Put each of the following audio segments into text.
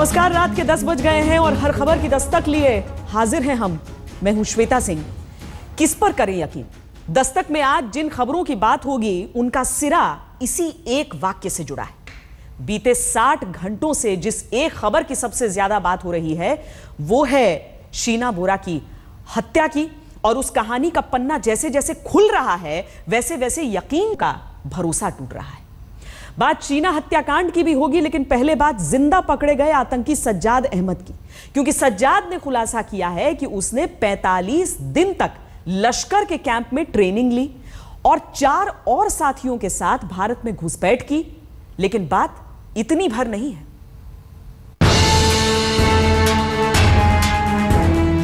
नमस्कार, रात के 10 बज गए हैं और हर खबर की दस्तक लिए हाजिर हैं हम। मैं हूं श्वेता सिंह। किस पर करें यकीन? दस्तक में आज जिन खबरों की बात होगी उनका सिरा इसी एक वाक्य से जुड़ा है। बीते 60 घंटों से जिस एक खबर की सबसे ज्यादा बात हो रही है वो है शीना बोरा की हत्या की, और उस कहानी का पन्ना जैसे जैसे खुल रहा है वैसे वैसे यकीन का भरोसा टूट रहा है। बात शीना हत्याकांड की भी होगी, लेकिन पहले बात जिंदा पकड़े गए आतंकी सज्जाद अहमद की, क्योंकि सज्जाद ने खुलासा किया है कि उसने 45 दिन तक लश्कर के कैंप में ट्रेनिंग ली और 4 और साथियों के साथ भारत में घुसपैठ की। लेकिन बात इतनी भर नहीं है।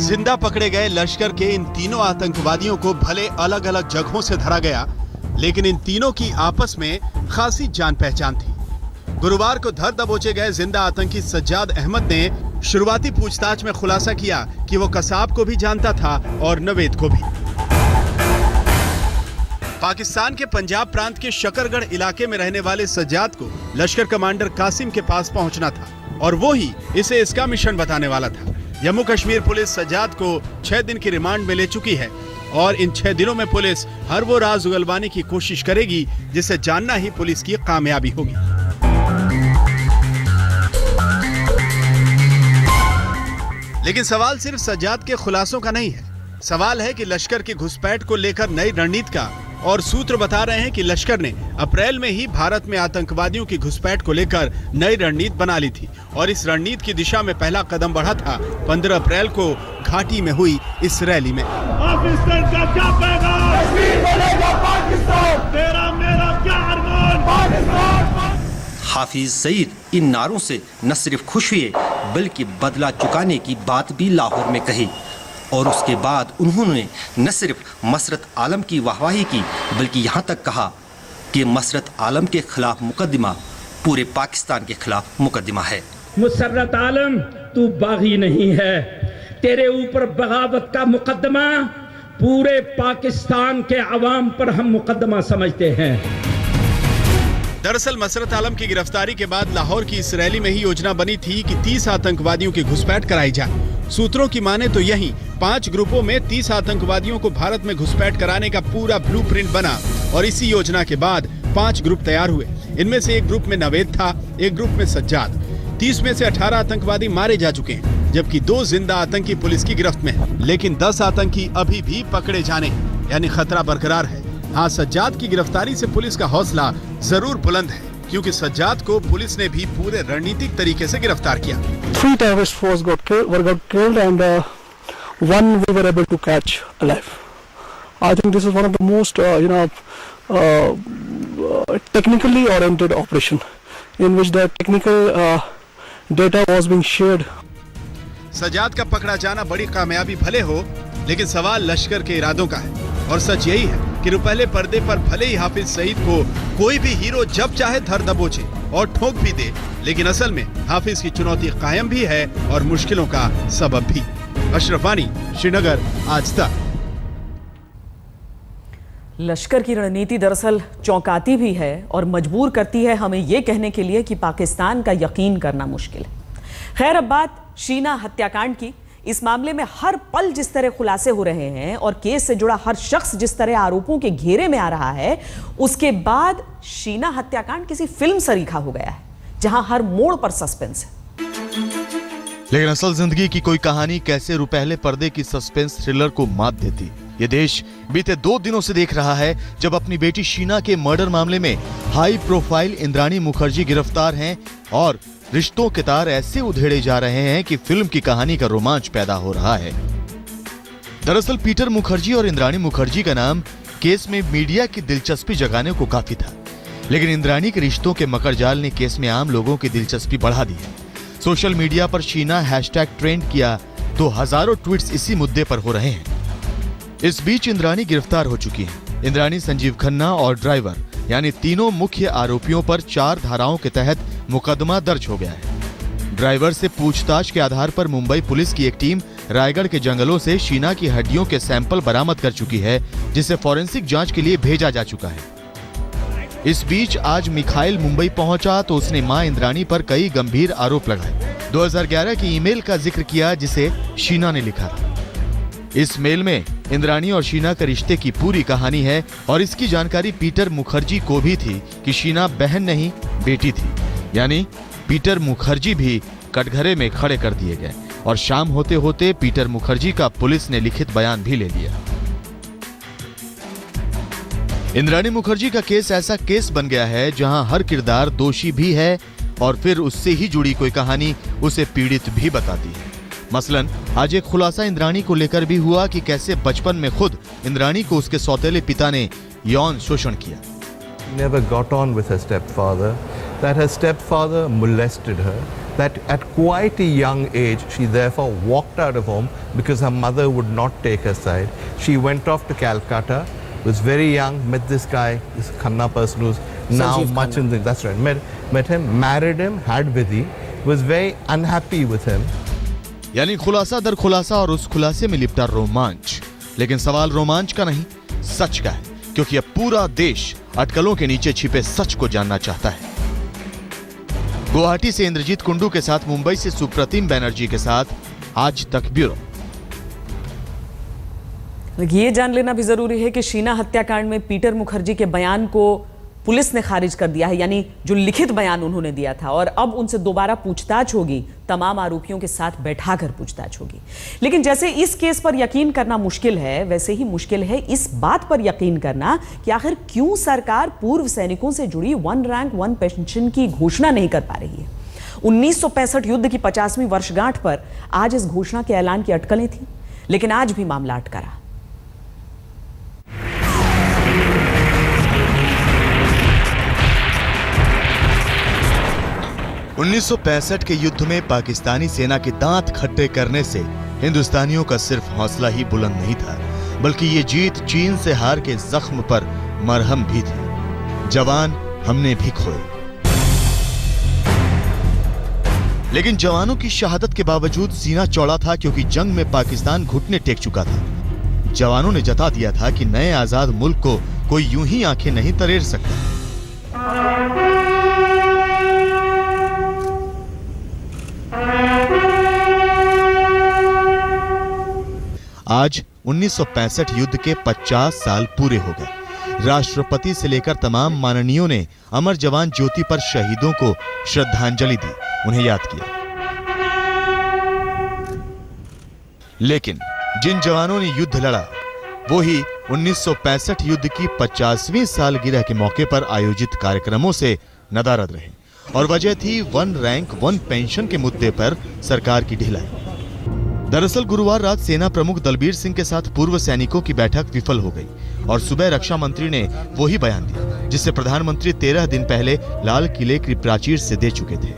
जिंदा पकड़े गए लश्कर के इन तीनों आतंकवादियों को भले अलग अलग जगहों से धरा गया, लेकिन इन तीनों की आपस में खासी जान पहचान थी। गुरुवार को धर दबोचे गए जिंदा आतंकी सज्जाद अहमद ने शुरुआती पूछताछ में खुलासा किया कि वो कसाब को भी जानता था और नवेद को भी। पाकिस्तान के पंजाब प्रांत के शकरगढ़ इलाके में रहने वाले सज्जाद को लश्कर कमांडर कासिम के पास पहुंचना था और वो ही इसे इसका मिशन बताने वाला था। जम्मू कश्मीर पुलिस सज्जाद को 6 दिन की रिमांड में ले चुकी है और इन 6 दिनों में पुलिस हर वो राज उगलवाने की कोशिश करेगी जिसे जानना ही पुलिस की कामयाबी होगी। लेकिन सवाल सिर्फ सज्जाद के खुलासों का नहीं है। सवाल है कि लश्कर की घुसपैठ को लेकर नई रणनीति का, और सूत्र बता रहे हैं कि लश्कर ने अप्रैल में ही भारत में आतंकवादियों की घुसपैठ को लेकर नई रणनीति बना ली थी और इस रणनीति की दिशा में पहला कदम बढ़ा था 15 अप्रैल को घाटी में हुई इस रैली में। पाकिस्तान का क्या पैगाम? कश्मीर बनेगा पाकिस्तान, तेरा मेरा क्या अरमान? पाकिस्तान। हाफिज सईद इन नारों से न सिर्फ खुश हुए बल्कि बदला चुकाने की बात भी लाहौर में कही, और उसके बाद उन्होंने न सिर्फ मसरत आलम की वाहवाही की बल्कि यहाँ तक कहा कि मसरत आलम के खिलाफ मुकदमा पूरे पाकिस्तान के खिलाफ मुकदमा है। मसरत आलम, तू बागी नहीं है, तेरे ऊपर बगावत का मुकदमा पूरे पाकिस्तान के अवाम पर हम मुकदमा समझते हैं। दरअसल मसरत आलम की गिरफ्तारी के बाद लाहौर की इस रैली में ही योजना बनी थी कि 30 आतंकवादियों की घुसपैठ कराई जाए। सूत्रों की माने तो यही 5 ग्रुपों में 30 आतंकवादियों को भारत में घुसपैठ कराने का पूरा ब्लूप्रिंट बना और इसी योजना के बाद 5 ग्रुप तैयार हुए। इनमें से एक ग्रुप में नवेद था, एक ग्रुप में सज्जाद। 30 में से 18 आतंकवादी मारे जा चुके हैं, जबकि 2 जिंदा आतंकी पुलिस की गिरफ्त में हैं। लेकिन 10 आतंकी अभी भी पकड़े जाने, यानी खतरा बरकरार है। हाँ, सज्जाद की गिरफ्तारी से पुलिस का हौसला जरूर बुलंद है, क्योंकि सज्जाद को पुलिस ने भी पूरे रणनीतिक तरीके से गिरफ्तार किया। 3 terrorists got killed and 1 we were able to catch alive. I think this is one of the most technically oriented operation in which the technical data was being shared. Sajjad का पकड़ा जाना बड़ी कामयाबी भले हो, लेकिन सवाल लश्कर के इरादों का है। और सच यही है कि रुपहले पर्दे पर भले ही हाफिज सईद को कोई भी हीरो जब चाहे धर दबोचे और ठोक भी दे, लेकिन असल में हाफिज की चुनौती कायम भी है और मुश्किलों का सबब भी। अशरफ वानी, श्रीनगर, आज तक। लश्कर की रणनीति दरअसल चौंकाती भी है और मजबूर करती है हमें यह कहने के लिए कि पाकिस्तान का यकीन करना मुश्किल है। खैर, अब बात शीना हत्याकांड की। इस मामले में हर पल जिस तरह खुलासे हो रहे हैं और केस से जुड़ा हर शख्स जिस तरह आरोपों के घेरे में आ रहा है, उसके बाद शीना हत्याकांड किसी फिल्म सरीखा हो गया है, जहां हर मोड़ पर सस्पेंस है। लेकिन असल जिंदगी की कोई कहानी कैसे रुपहले पर्दे की सस्पेंस थ्रिलर को मात देती, ये देश बीते 2 दिनों से देख रहा है, जब अपनी बेटी शीना के मर्डर मामले में हाई प्रोफाइल इंद्राणी मुखर्जी गिरफ्तार हैं और रिश्तों के तार ऐसे उधेड़े जा रहे हैं कि फिल्म की कहानी का रोमांच पैदा हो रहा है। दरअसल पीटर मुखर्जी और इंद्राणी मुखर्जी का नाम केस में मीडिया की दिलचस्पी जगाने को काफी था, लेकिन इंद्राणी के रिश्तों के मकड़जाल ने केस में आम लोगों की दिलचस्पी बढ़ा दी है। सोशल मीडिया पर शीना हैशटैग ट्रेंड किया तो हजारों ट्वीट्स इसी मुद्दे पर हो रहे हैं। इस बीच इंद्राणी गिरफ्तार हो चुकी है। इंद्राणी, संजीव खन्ना और ड्राइवर यानी तीनों मुख्य आरोपियों पर 4 धाराओं के तहत मुकदमा दर्ज हो गया है। ड्राइवर से पूछताछ के आधार पर मुंबई पुलिस की एक टीम रायगढ़ के जंगलों से शीना की हड्डियों के सैंपल बरामद कर चुकी है, जिसे फॉरेंसिक जांच के लिए भेजा जा चुका है। इस बीच आज मिखाइल मुंबई पहुंचा तो उसने मां इंद्राणी पर कई गंभीर आरोप लगाए। 2011 की ईमेल का जिक्र किया जिसे शीना ने लिखा था। इस मेल में इंद्राणी और शीना के रिश्ते की पूरी कहानी है और इसकी जानकारी पीटर मुखर्जी को भी थी कि शीना बहन नहीं बेटी थी। यानी पीटर मुखर्जी भी कटघरे में खड़े कर दिए गए और शाम होते होते पीटर मुखर्जी का पुलिस ने लिखित बयान भी ले लिया। इंद्राणी मुखर्जी का केस ऐसा केस बन गया है जहां हर किरदार दोषी भी है और फिर उससे ही जुड़ी कोई कहानी उसे पीड़ित भी बताती है। मसलन आज एक खुलासा इंद्राणी को लेकर भी हुआ कि कैसे बचपन में खुद इंद्राणी को उसके सौतेले पिता ने यौन शोषण किया। Never got on with her stepfather, that her stepfather molested her, that at quite a young age she therefore walked out of home because her mother would not take her side. She went off to Calcutta, was very young, met this guy, this Khanna person who's now Sanjeev much Khanna. in the, that's right, met him, married him, had Vidhi, was very unhappy with him. यानी खुलासा दर खुलासा और उस खुलासे में लिपटा रोमांच। लेकिन सवाल रोमांच का नहीं, सच का है, क्योंकि अब पूरा देश अटकलों के नीचे छिपे सच को जानना चाहता है। गुवाहाटी से इंद्रजीत कुंडू के साथ, मुंबई से सुप्रतिम बैनर्जी के साथ आज तक ब्यूरो। ये जान लेना भी जरूरी है कि शीना हत्याकांड में पीटर मुखर्जी के बयान को पुलिस ने खारिज कर दिया है, यानी जो लिखित बयान उन्होंने दिया था, और अब उनसे दोबारा पूछताछ होगी, तमाम आरोपियों के साथ बैठाकर पूछताछ होगी। लेकिन जैसे इस केस पर यकीन करना मुश्किल है, वैसे ही मुश्किल है इस बात पर यकीन करना कि आखिर क्यों सरकार पूर्व सैनिकों से जुड़ी 1 रैंक 1 पेंशन की घोषणा नहीं कर पा रही है। 1965 युद्ध की 50वीं वर्षगांठ पर आज इस घोषणा के ऐलान की अटकलें थी, लेकिन आज भी मामला अटका रहा। 1965 के युद्ध में पाकिस्तानी सेना के दांत खट्टे करने से हिंदुस्तानियों का सिर्फ हौसला ही बुलंद नहीं था, बल्कि ये जीत चीन से हार के जख्म पर मरहम भी थी। जवान हमने भी खोए, लेकिन जवानों की शहादत के बावजूद सीना चौड़ा था, क्योंकि जंग में पाकिस्तान घुटने टेक चुका था। जवानों ने जता दिया था कि नए आजाद मुल्क को कोई यूं ही आंखें नहीं तरेर सकता। आज 1965 युद्ध के 50 साल पूरे हो गए। राष्ट्रपति से लेकर तमाम माननीयों ने अमर जवान ज्योति पर शहीदों को श्रद्धांजलि दी, उन्हें याद किया। लेकिन जिन जवानों ने युद्ध लड़ा, वो ही 1965 युद्ध की 50वीं सालगिरह के मौके पर आयोजित कार्यक्रमों से नदारद रहे, और वजह थी 1 रैंक 1 पेंशन के मुद्दे पर सरकार की ढिलाई। दरअसल गुरुवार रात सेना प्रमुख दलबीर सिंह के साथ पूर्व सैनिकों की बैठक विफल हो गई और सुबह रक्षा मंत्री ने वही बयान दिया जिसे प्रधानमंत्री 13 दिन पहले लाल किले की प्राचीर से दे चुके थे।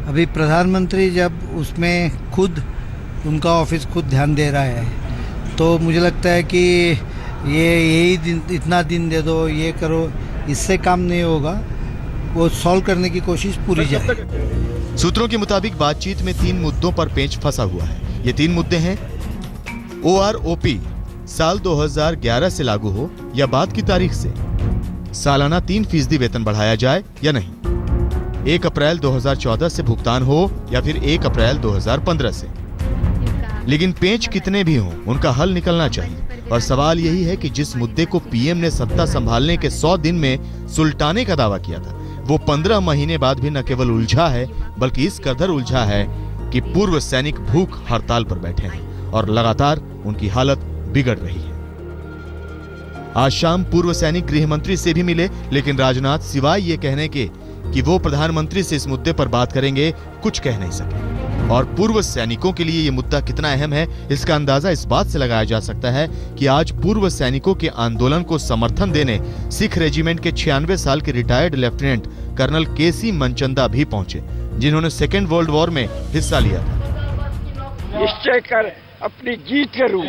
अभी प्रधानमंत्री जब उसमें खुद उनका ऑफिस खुद ध्यान दे रहा है, तो मुझे लगता है कि यही दिन, इतना दिन दे दो, ये करो, इससे काम नहीं होगा। वो सॉल्व करने की कोशिश पूरी जाए। सूत्रों के मुताबिक बातचीत में 3 मुद्दों पर पेंच फंसा हुआ है। ये 3 मुद्दे हैं: OROP साल 2011 से लागू हो या बाद की तारीख से, सालाना 3% वेतन बढ़ाया जाए या नहीं, 1 अप्रैल 2014 से भुगतान हो या फिर 1 अप्रैल 2015 से। लेकिन पेंच कितने भी हों, उनका हल निकलना चाहिए। और सवाल यही है कि जिस मुद्दे को पीएम ने सत्ता संभालने के 100 दिन में सुलटाने का दावा किया था, वो 15 महीने बाद भी न केवल उलझा है, बल्कि इस कदर उलझा है कि पूर्व सैनिक भूख हड़ताल पर बैठे हैं और लगातार उनकी हालत बिगड़ रही है। आज शाम पूर्व सैनिक गृह मंत्री से भी मिले, लेकिन राजनाथ सिवाय ये कहने के कि वो प्रधानमंत्री से इस मुद्दे पर बात करेंगे, कुछ कह नहीं सके। और पूर्व सैनिकों के लिए ये मुद्दा कितना अहम है, इसका अंदाजा इस बात से लगाया जा सकता है कि आज पूर्व सैनिकों के आंदोलन को समर्थन देने सिख रेजिमेंट के 96 साल के रिटायर्ड लेफ्टिनेंट कर्नल केसी मनचंदा भी पहुंचे, जिन्होंने सेकेंड वर्ल्ड वॉर में हिस्सा लिया था। निश्चय कर अपनी जीत करूं,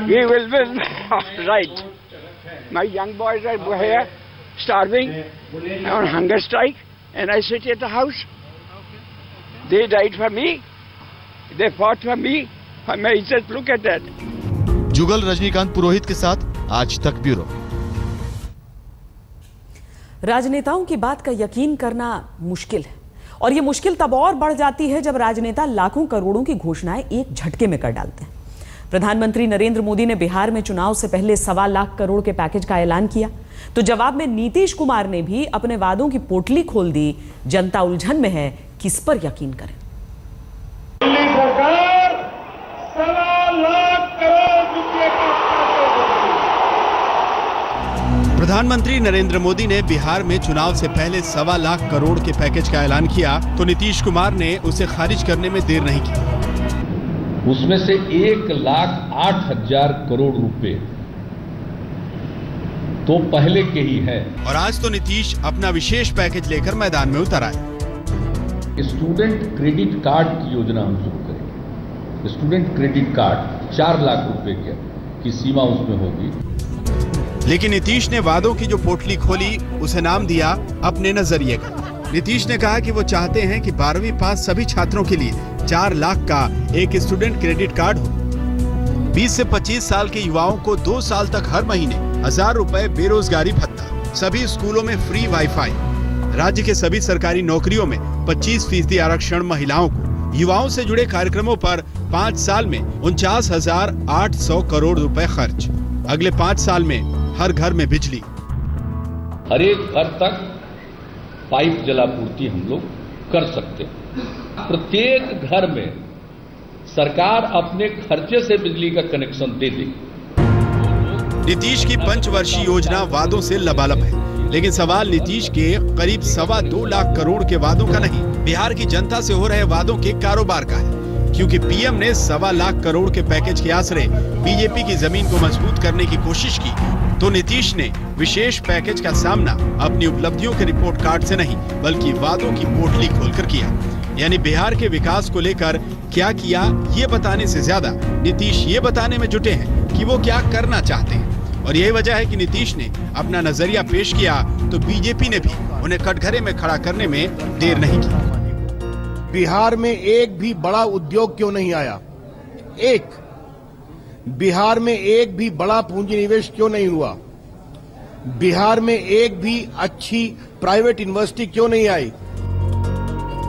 we will win, right. My young boys are here starving on hunger strike, and I sit at the house. They died for me, they fought for me, for my izzat. Look at that. जुगल रजनीकांत पुरोहित के साथ आज तक bureau. राजनेताओं की बात का यकीन करना मुश्किल है, और ये मुश्किल तब और बढ़ जाती है जब राजनेता लाखों करोड़ों की घोषणाएं एक झटके में कर डालते हैं। प्रधानमंत्री नरेंद्र मोदी ने बिहार में चुनाव से पहले 1.25 लाख करोड़ के पैकेज का ऐलान किया, तो जवाब में नीतीश कुमार ने भी अपने वादों की पोटली खोल दी। जनता उलझन में है, किस पर यकीन करें। दिल्ली सरकार 1.25 लाख करोड़ रुपए का प्रधानमंत्री नरेंद्र मोदी ने बिहार में चुनाव से पहले 1.25 लाख करोड़ के पैकेज का ऐलान किया, तो नीतीश कुमार ने उसे खारिज करने में देर नहीं की। उसमें से 1,08,000 करोड़ रुपए तो पहले के ही है। और आज तो नीतीश अपना विशेष पैकेज लेकर मैदान में उतर आए। स्टूडेंट क्रेडिट कार्ड की योजना हम शुरू करेंगे। स्टूडेंट क्रेडिट कार्ड 4 लाख रुपए की सीमा उसमें होगी। लेकिन नीतीश ने वादों की जो पोटली खोली उसे नाम दिया अपने नजरिए का। नीतीश ने कहा कि वो चाहते हैं कि 12वीं पास सभी छात्रों के लिए 4 लाख का एक स्टूडेंट क्रेडिट कार्ड हो। 20 से 25 साल के युवाओं को 2 साल तक हर महीने 1000 रुपए बेरोजगारी भत्ता, सभी स्कूलों में फ्री वाईफाई, राज्य के सभी सरकारी नौकरियों में 25% आरक्षण महिलाओं को, युवाओं से जुड़े कार्यक्रमों पर 5 साल में 49,800 करोड़ रुपए खर्च। अगले 5 साल में हर घर में बिजली, हर एक घर तक पाइप जलापूर्ति हम लोग कर सकते हैं। प्रत्येक घर में सरकार अपने खर्चे से बिजली का कनेक्शन दे देगी। नीतीश की पंचवर्षीय योजना वादों से लबालब है, लेकिन सवाल नीतीश के करीब 2.25 लाख करोड़ के वादों का नहीं, बिहार की जनता से हो रहे वादों के कारोबार का है। क्योंकि पीएम ने 1.25 लाख करोड़ के पैकेज के आसरे बीजेपी की जमीन को मजबूत करने की कोशिश की, तो नीतीश ने विशेष पैकेज का सामना अपनी उपलब्धियों के रिपोर्ट कार्ड से नहीं बल्कि वादों की पोटली खोलकर किया। यानी बिहार के विकास को लेकर क्या किया ये बताने से ज्यादा नीतीश ये बताने में जुटे हैं कि वो क्या करना चाहते हैं। और यही वजह है कि नीतीश ने अपना नजरिया पेश किया तो बीजेपी ने भी उन्हें कटघरे में खड़ा करने में देर नहीं की। बिहार में एक भी बड़ा उद्योग क्यों नहीं आया? बिहार में एक भी बड़ा पूंजी निवेश क्यों नहीं हुआ? बिहार में एक भी अच्छी प्राइवेट यूनिवर्सिटी क्यों नहीं आई?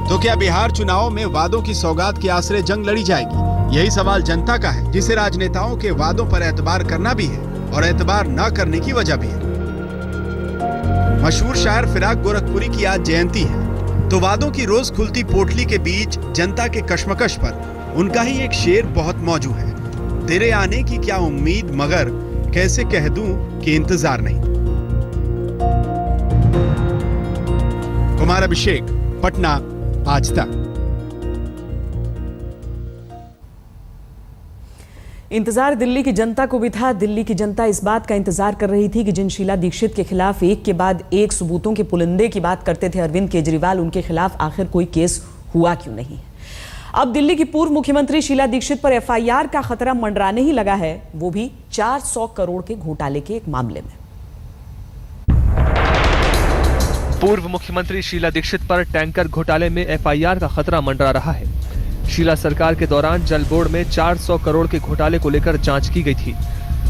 तो क्या बिहार चुनाव में वादों की सौगात के आसरे जंग लड़ी जाएगी? यही सवाल जनता का है, जिसे राजनेताओं के वादों पर एतबार करना भी है और एतबार न करने की वजह भी है। मशहूर शायर फिराक गोरखपुरी की आज जयंती है, तो वादों की रोज खुलती पोटली के बीच जनता के कश्मकश पर उनका ही एक शेर बहुत मौजूद है। तेरे आने की क्या उम्मीद, मगर कैसे कह दूं कि इंतजार नहीं। कुमार अभिषेक, पटना, आज तक। इंतजार दिल्ली की जनता को भी था। दिल्ली की जनता इस बात का इंतजार कर रही थी कि जिन शीला दीक्षित के खिलाफ एक के बाद एक सबूतों के पुलिंदे की बात करते थे अरविंद केजरीवाल, उनके खिलाफ आखिर कोई केस हुआ क्यों नहीं। अब दिल्ली की पूर्व मुख्यमंत्री शीला दीक्षित पर एफआईआर का खतरा मंडराने ही लगा है, वो भी 400 करोड़ के घोटाले के एक मामले में। पूर्व मुख्यमंत्री शीला दीक्षित पर टैंकर घोटाले में एफआईआर का खतरा मंडरा रहा है। शीला सरकार के दौरान जल बोर्ड में 400 करोड़ के घोटाले को लेकर जांच की गई थी।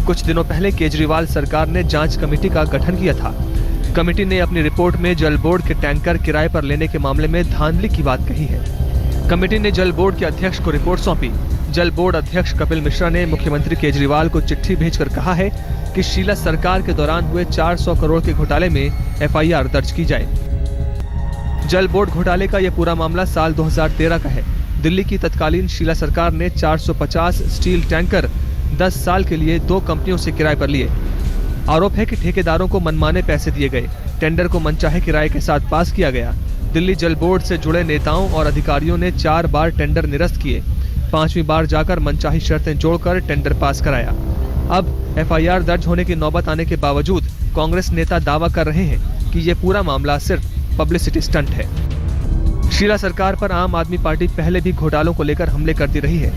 कुछ दिनों पहले केजरीवाल सरकार ने जांच कमेटी का गठन किया था। कमेटी ने अपनी रिपोर्ट में जल बोर्ड के टैंकर किराए पर लेने के मामले में धांधली की बात कही है। कमेटी ने जल बोर्ड के अध्यक्ष को रिपोर्ट सौंपी। जल बोर्ड अध्यक्ष कपिल मिश्रा ने मुख्यमंत्री केजरीवाल को चिट्ठी भेजकर कहा है कि शीला सरकार के दौरान हुए 400 करोड़ के घोटाले में एफआईआर दर्ज की जाए। जल बोर्ड घोटाले का यह पूरा मामला साल 2013 का है। दिल्ली की तत्कालीन शीला सरकार ने 450 स्टील टैंकर 10 साल के लिए 2 कंपनियों से किराए पर लिए। आरोप है कि ठेकेदारों को मनमाने पैसे दिए गए, टेंडर को मनचाहे किराए के साथ पास किया गया। दिल्ली जल बोर्ड से जुड़े नेताओं और अधिकारियों ने 4 बार टेंडर निरस्त किए, 5वीं बार जाकर मनचाही शर्तें जोड़कर टेंडर पास कराया। अब एफआईआर दर्ज होने की नौबत आने के बावजूद कांग्रेस नेता दावा कर रहे हैं कि ये पूरा मामला सिर्फ पब्लिसिटी स्टंट है। शीला सरकार पर आम आदमी पार्टी पहले भी घोटालों को लेकर हमले करती रही है,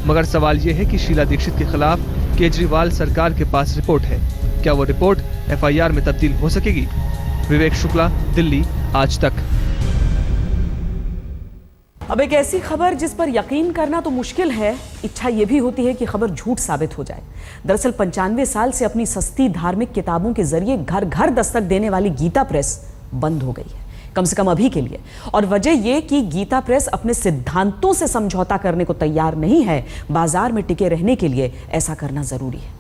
मगर सवाल ये है कि शीला दीक्षित के खिलाफ केजरीवाल सरकार के पास रिपोर्ट है। क्या वो रिपोर्ट एफआईआर में तब्दील हो सकेगी? विवेक शुक्ला, दिल्ली, आज तक। अब एक ऐसी खबर जिस पर यकीन करना तो मुश्किल है, इच्छा यह भी होती है कि खबर झूठ साबित हो जाए। दरअसल 95 साल से अपनी सस्ती धार्मिक किताबों के जरिए घर घर दस्तक देने वाली गीता प्रेस बंद हो गई है। कम से कम अभी के लिए। और वजह यह कि गीता प्रेस अपने सिद्धांतों से समझौता करने को तैयार नहीं है। बाजार में टिके रहने के लिए ऐसा करना जरूरी है।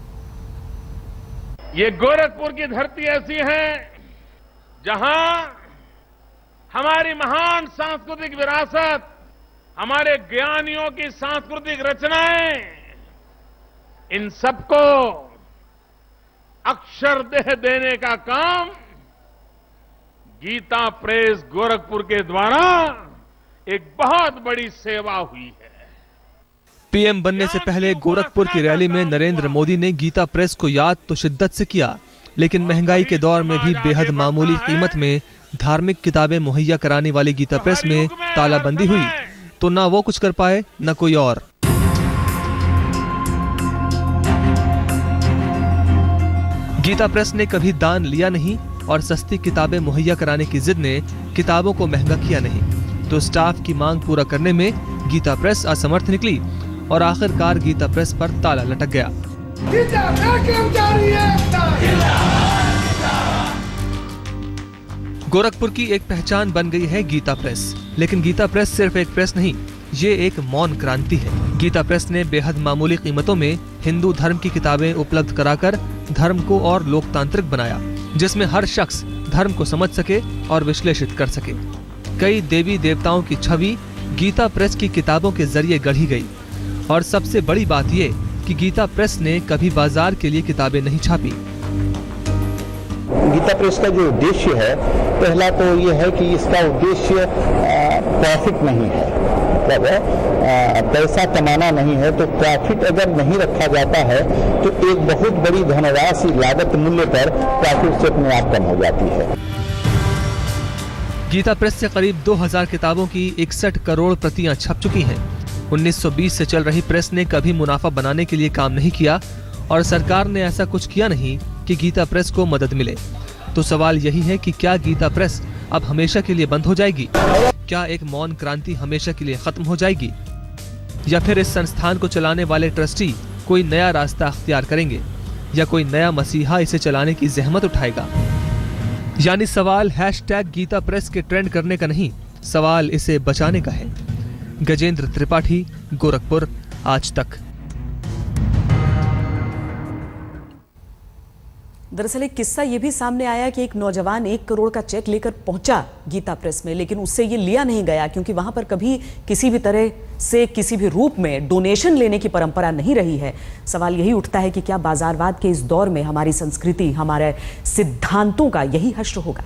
ये गोरखपुर की धरती ऐसी है जहां हमारी महान सांस्कृतिक विरासत, हमारे ज्ञानियों की सांस्कृतिक रचनाएं, इन सबको अक्षरदेह देने का काम गीता प्रेस गोरखपुर के द्वारा एक बहुत बड़ी सेवा हुई है। पीएम बनने से पहले गोरखपुर की रैली में नरेंद्र मोदी ने गीता प्रेस को याद तो शिद्दत से किया, लेकिन महंगाई के दौर में भी बेहद मामूली कीमत में धार्मिक किताबें मुहैया कराने वाली गीता प्रेस में तालाबंदी हुई तो ना वो कुछ कर पाए न कोई और। गीता प्रेस ने कभी दान लिया नहीं और सस्ती किताबें मुहैया कराने की जिद ने किताबों को महंगा किया नहीं, तो स्टाफ की मांग पूरा करने में गीता प्रेस असमर्थ निकली और आखिरकार गीता प्रेस पर ताला लटक गया। गोरखपुर की एक पहचान बन गई है गीता प्रेस, लेकिन गीता प्रेस सिर्फ एक प्रेस नहीं, ये एक मौन क्रांति है। गीता प्रेस ने बेहद मामूली कीमतों में हिंदू धर्म की किताबें उपलब्ध कराकर धर्म को और लोकतांत्रिक बनाया, जिसमें हर शख्स धर्म को समझ सके और विश्लेषित कर सके। कई देवी देवताओं की छवि गीता प्रेस की किताबों के जरिए गढ़ी गई और सबसे बड़ी बात ये कि गीता प्रेस ने कभी बाजार के लिए किताबें नहीं छापी। गीता प्रेस का जो उद्देश्य है, पहला तो ये है कि इसका उद्देश्य प्रॉफिट नहीं है, मतलब पैसा कमाना नहीं है। तो प्रॉफिट अगर नहीं रखा जाता है तो एक बहुत बड़ी धनराशि लागत मूल्य पर प्रॉफिट से अपने आप कम हो जाती है। गीता प्रेस से करीब 2000 किताबों की 61 करोड़ प्रतियां छप चुकी हैं। 1920 से चल रही प्रेस ने कभी मुनाफा बनाने के लिए काम नहीं किया और सरकार ने ऐसा कुछ किया नहीं कि गीता प्रेस को मदद मिले। तो सवाल यही है कि क्या गीता प्रेस अब हमेशा के लिए बंद हो जाएगी? क्या एक मौन क्रांति हमेशा के लिए खत्म हो जाएगी? या फिर इस संस्थान को चलाने वाले ट्रस्टी कोई नया रास्ता अख्तियार करेंगे या कोई नया मसीहा इसे चलाने की जहमत उठाएगा? यानी सवाल #गीता प्रेस के ट्रेंड करने का नहीं, सवाल इसे बचाने का है। गजेंद्र त्रिपाठी, गोरखपुर, आज तक। दरअसल एक किस्सा ये भी सामने आया कि एक नौजवान 1 करोड़ का चेक लेकर पहुंचा गीता प्रेस में, लेकिन उससे ये लिया नहीं गया क्योंकि वहां पर कभी किसी भी तरह से किसी भी रूप में डोनेशन लेने की परंपरा नहीं रही है। सवाल यही उठता है कि क्या बाजारवाद के इस दौर में हमारी संस्कृति, हमारे सिद्धांतों का यही हश्र होगा?